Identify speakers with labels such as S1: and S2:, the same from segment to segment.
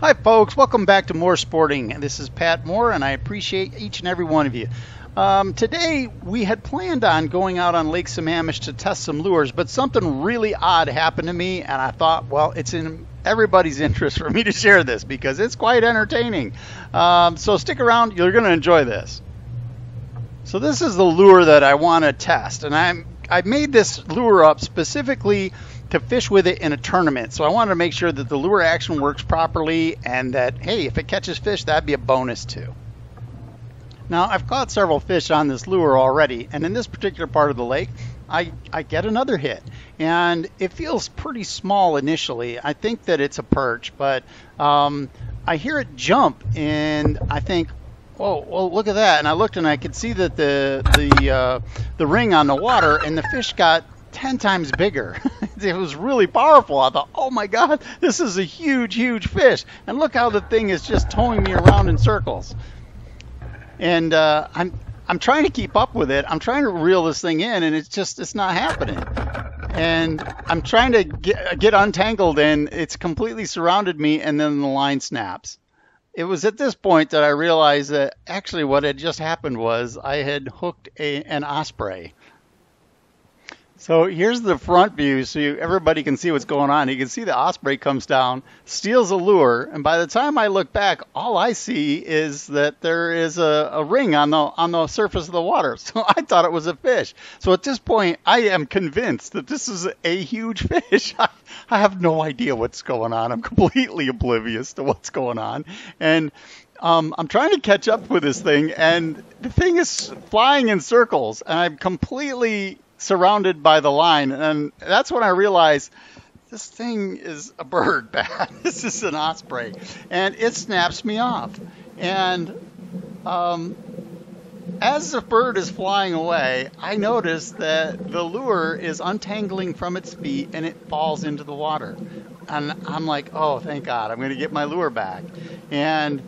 S1: Hi folks, welcome back to More Sporting. This is Pat Moore and I appreciate each and every one of you. Today we had planned on going out on Lake Sammamish to test some lures, but something really odd happened to me and I thought, well, it's in everybody's interest for me to share this because it's quite entertaining. So stick around, you're going to enjoy this. So this is the lure that I want to test, and I made this lure up specifically to fish with it in a tournament. So I wanted to make sure that the lure action works properly and that, hey, if it catches fish, that'd be a bonus too. Now, I've caught several fish on this lure already, and in this particular part of the lake, I get another hit. And it feels pretty small initially. I think that it's a perch, but I hear it jump, and I think, oh, well, look at that. And I looked, and I could see that the ring on the water, and the fish got 10 times bigger. It was really powerful. I thought, oh my God, this is a huge, huge fish. And look how the thing is just towing me around in circles. And I'm trying to keep up with it. I'm trying to reel this thing in, and it's not happening. And I'm trying to get untangled, and it's completely surrounded me, and then the line snaps. It was at this point that I realized that actually what had just happened was I had hooked an osprey. So here's the front view so everybody can see what's going on. You can see the osprey comes down, steals a lure, and by the time I look back, all I see is that there is a ring on the surface of the water. So I thought it was a fish. So at this point, I am convinced that this is a huge fish. I have no idea what's going on. I'm completely oblivious to what's going on. And I'm trying to catch up with this thing, and the thing is flying in circles, and I'm completely surrounded by the line, and that's when I realized this thing is a bird bat. This is an osprey, and it snaps me off. And as the bird is flying away, I notice that the lure is untangling from its feet and it falls into the water. And I'm like, oh, thank God, I'm going to get my lure back. And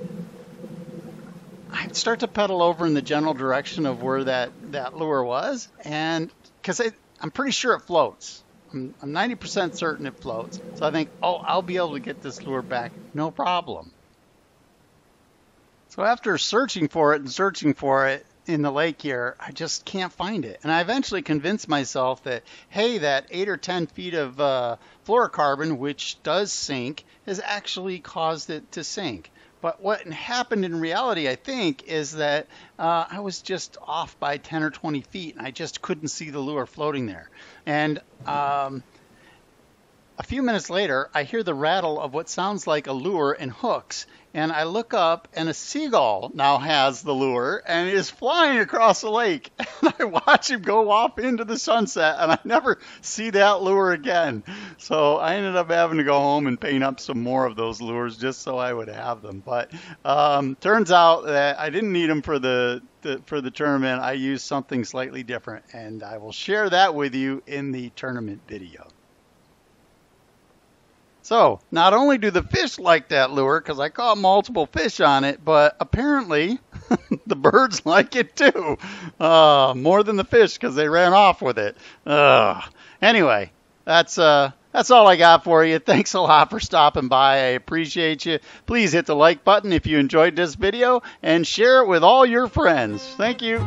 S1: I start to pedal over in the general direction of where that lure was, and because I'm pretty sure it floats. I'm 90% certain it floats. So I think, oh, I'll be able to get this lure back, no problem. So after searching for it in the lake here, I just can't find it. And I eventually convinced myself that, hey, that 8 or 10 feet of fluorocarbon, which does sink, has actually caused it to sink. But what happened in reality, I think, is that I was just off by 10 or 20 feet, and I just couldn't see the lure floating there. And a few minutes later, I hear the rattle of what sounds like a lure and hooks. And I look up, and a seagull now has the lure and is flying across the lake. And I watch him go off into the sunset, and I never see that lure again. So I ended up having to go home and paint up some more of those lures just so I would have them. But turns out that I didn't need them for the tournament. I used something slightly different, and I will share that with you in the tournament video. So, not only do the fish like that lure, because I caught multiple fish on it, but apparently the birds like it too. More than the fish, because they ran off with it. Anyway, that's all I got for you. Thanks a lot for stopping by. I appreciate you. Please hit the like button if you enjoyed this video, and share it with all your friends. Thank you.